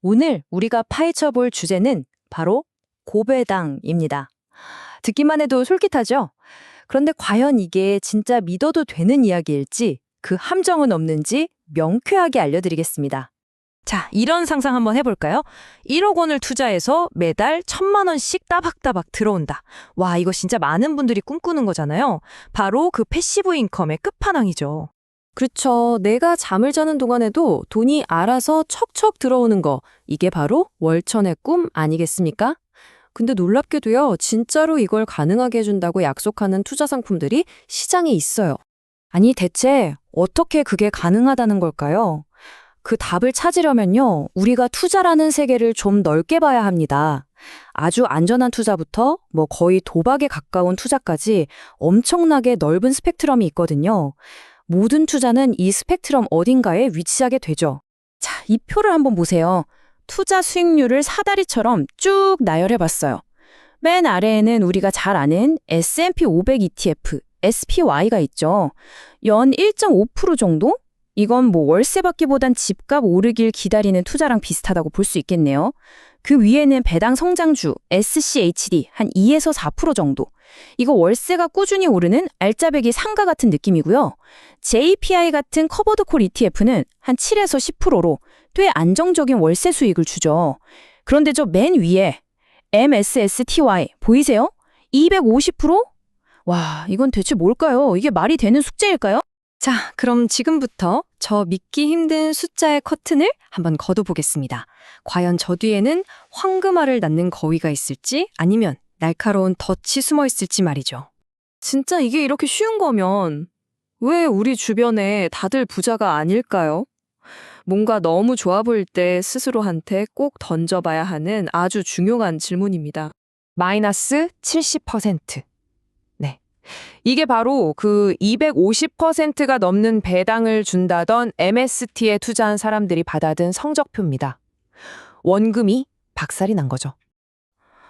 오늘 우리가 파헤쳐 볼 주제는 바로 고배당입니다. 듣기만 해도 솔깃하죠? 그런데 과연 이게 진짜 믿어도 되는 이야기일지 그 함정은 없는지 명쾌하게 알려드리겠습니다. 자, 이런 상상 한번 해볼까요? 1억 원을 투자해서 매달 1,000만 원씩 따박따박 들어온다. 와, 이거 진짜 많은 분들이 꿈꾸는 거잖아요. 바로 그 패시브 인컴의 끝판왕이죠. 그렇죠. 내가 잠을 자는 동안에도 돈이 알아서 척척 들어오는 거. 이게 바로 월천의 꿈 아니겠습니까? 근데 놀랍게도요. 진짜로 이걸 가능하게 해준다고 약속하는 투자 상품들이 시장에 있어요. 아니 대체 어떻게 그게 가능하다는 걸까요? 그 답을 찾으려면요. 우리가 투자라는 세계를 좀 넓게 봐야 합니다. 아주 안전한 투자부터 거의 도박에 가까운 투자까지 엄청나게 넓은 스펙트럼이 있거든요. 모든 투자는 이 스펙트럼 어딘가에 위치하게 되죠. 자, 이 표를 한번 보세요. 투자 수익률을 사다리처럼 쭉 나열해봤어요. 맨 아래에는 우리가 잘 아는 S&P 500 ETF, SPY가 있죠. 연 1.5% 정도? 이건 월세 받기보단 집값 오르길 기다리는 투자랑 비슷하다고 볼 수 있겠네요. 그 위에는 배당 성장주 SCHD 한 2에서 4% 정도. 이거 월세가 꾸준히 오르는 알짜배기 상가 같은 느낌이고요. JPI 같은 커버드콜 ETF는 한 7에서 10%로 꽤 안정적인 월세 수익을 주죠. 그런데 저 맨 위에 MSSTY 보이세요? 250%? 와, 이건 대체 뭘까요? 이게 말이 되는 숙제일까요? 자, 그럼 지금부터 저 믿기 힘든 숫자의 커튼을 한번 걷어보겠습니다. 과연 저 뒤에는 황금알을 낳는 거위가 있을지 아니면 날카로운 덫이 숨어 있을지 말이죠. 진짜 이게 이렇게 쉬운 거면 왜 우리 주변에 다들 부자가 아닐까요? 뭔가 너무 좋아 보일 때 스스로한테 꼭 던져봐야 하는 아주 중요한 질문입니다. 마이너스 70%. 네. 이게 바로 그 250%가 넘는 배당을 준다던 MST에 투자한 사람들이 받아든 성적표입니다. 원금이 박살이 난 거죠.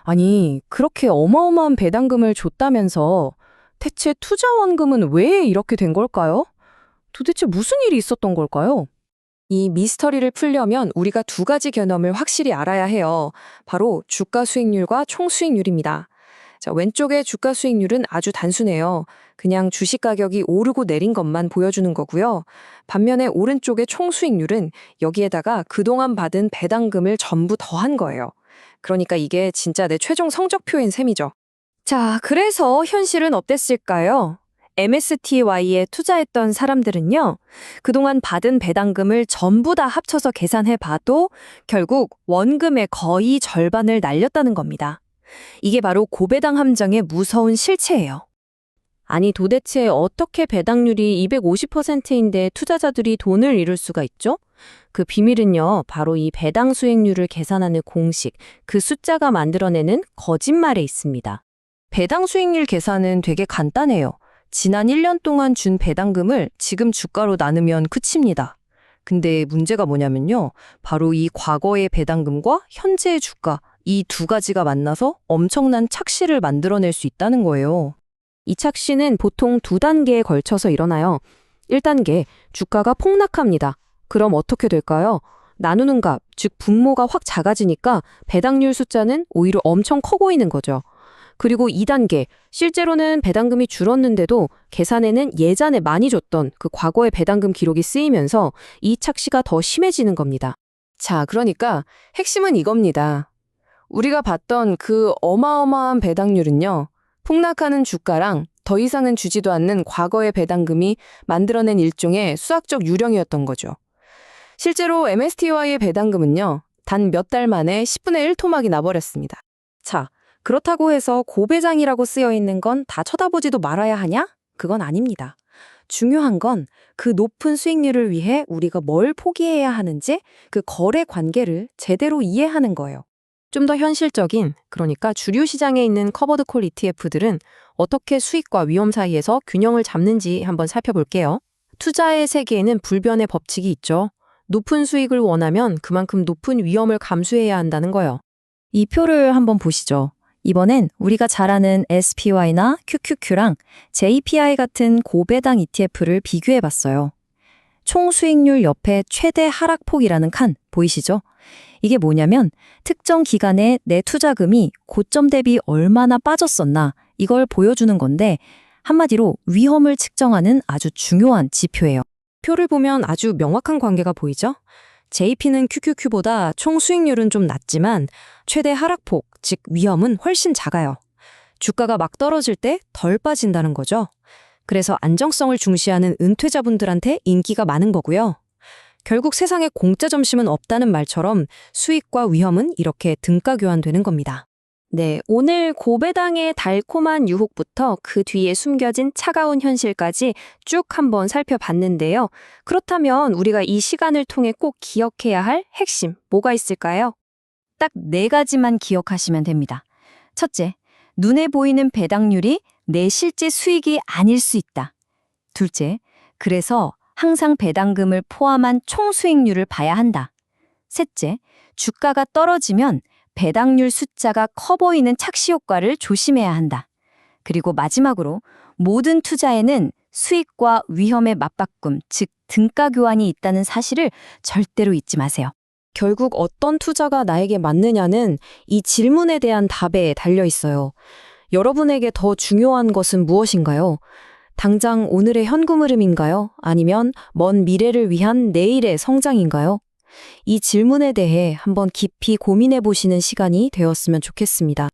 아니, 그렇게 어마어마한 배당금을 줬다면서 대체 투자 원금은 왜 이렇게 된 걸까요? 도대체 무슨 일이 있었던 걸까요? 이 미스터리를 풀려면 우리가 두 가지 개념을 확실히 알아야 해요. 바로 주가 수익률과 총 수익률입니다. 자, 왼쪽의 주가 수익률은 아주 단순해요. 그냥 주식 가격이 오르고 내린 것만 보여주는 거고요. 반면에 오른쪽의 총 수익률은 여기에다가 그동안 받은 배당금을 전부 더한 거예요. 그러니까 이게 진짜 내 최종 성적표인 셈이죠. 자, 그래서 현실은 어땠을까요? MSTY에 투자했던 사람들은요, 그동안 받은 배당금을 전부 다 합쳐서 계산해봐도 결국 원금의 거의 절반을 날렸다는 겁니다. 이게 바로 고배당 함정의 무서운 실체예요. 아니 도대체 어떻게 배당률이 250%인데 투자자들이 돈을 잃을 수가 있죠? 그 비밀은요, 바로 이 배당 수익률을 계산하는 공식, 그 숫자가 만들어내는 거짓말에 있습니다. 배당 수익률 계산은 되게 간단해요. 지난 1년 동안 준 배당금을 지금 주가로 나누면 끝입니다. 근데 문제가 뭐냐면요, 바로 이 과거의 배당금과 현재의 주가, 이 두 가지가 만나서 엄청난 착시를 만들어낼 수 있다는 거예요. 이 착시는 보통 두 단계에 걸쳐서 일어나요. 1단계, 주가가 폭락합니다. 그럼 어떻게 될까요? 나누는 값, 즉 분모가 확 작아지니까 배당률 숫자는 오히려 엄청 커 보이는 거죠. 그리고 2단계, 실제로는 배당금이 줄었는데도 계산에는 예전에 많이 줬던 그 과거의 배당금 기록이 쓰이면서 이 착시가 더 심해지는 겁니다. 자, 그러니까 핵심은 이겁니다. 우리가 봤던 그 어마어마한 배당률은요, 폭락하는 주가랑 더 이상은 주지도 않는 과거의 배당금이 만들어낸 일종의 수학적 유령이었던 거죠. 실제로 MSTY의 배당금은요, 단 몇 달 만에 10분의 1 토막이 나버렸습니다. 자, 그렇다고 해서 고배당이라고 쓰여 있는 건 다 쳐다보지도 말아야 하냐? 그건 아닙니다. 중요한 건 그 높은 수익률을 위해 우리가 뭘 포기해야 하는지 그 거래 관계를 제대로 이해하는 거예요. 좀 더 현실적인, 그러니까 주류 시장에 있는 커버드콜 ETF들은 어떻게 수익과 위험 사이에서 균형을 잡는지 한번 살펴볼게요. 투자의 세계에는 불변의 법칙이 있죠. 높은 수익을 원하면 그만큼 높은 위험을 감수해야 한다는 거예요. 이 표를 한번 보시죠. 이번엔 우리가 잘 아는 SPY나 QQQ랑 JPI 같은 고배당 ETF를 비교해봤어요. 총 수익률 옆에 최대 하락폭이라는 칸 보이시죠? 이게 뭐냐면 특정 기간에 내 투자금이 고점 대비 얼마나 빠졌었나 이걸 보여주는 건데 한마디로 위험을 측정하는 아주 중요한 지표예요. 표를 보면 아주 명확한 관계가 보이죠? JP는 QQQ보다 총 수익률은 좀 낮지만 최대 하락폭, 즉 위험은 훨씬 작아요. 주가가 막 떨어질 때 덜 빠진다는 거죠. 그래서 안정성을 중시하는 은퇴자분들한테 인기가 많은 거고요. 결국 세상에 공짜 점심은 없다는 말처럼 수익과 위험은 이렇게 등가 교환되는 겁니다. 네, 오늘 고배당의 달콤한 유혹부터 그 뒤에 숨겨진 차가운 현실까지 쭉 한번 살펴봤는데요. 그렇다면 우리가 이 시간을 통해 꼭 기억해야 할 핵심, 뭐가 있을까요? 딱 4가지만 기억하시면 됩니다. 첫째, 눈에 보이는 배당률이 내 실제 수익이 아닐 수 있다. 둘째, 그래서 항상 배당금을 포함한 총 수익률을 봐야 한다. 셋째, 주가가 떨어지면 배당률 숫자가 커 보이는 착시 효과를 조심해야 한다. 그리고 마지막으로 모든 투자에는 수익과 위험의 맞바꿈, 즉 등가 교환이 있다는 사실을 절대로 잊지 마세요. 결국 어떤 투자가 나에게 맞느냐는 이 질문에 대한 답에 달려 있어요. 여러분에게 더 중요한 것은 무엇인가요? 당장 오늘의 현금 흐름인가요? 아니면 먼 미래를 위한 내일의 성장인가요? 이 질문에 대해 한번 깊이 고민해 보시는 시간이 되었으면 좋겠습니다.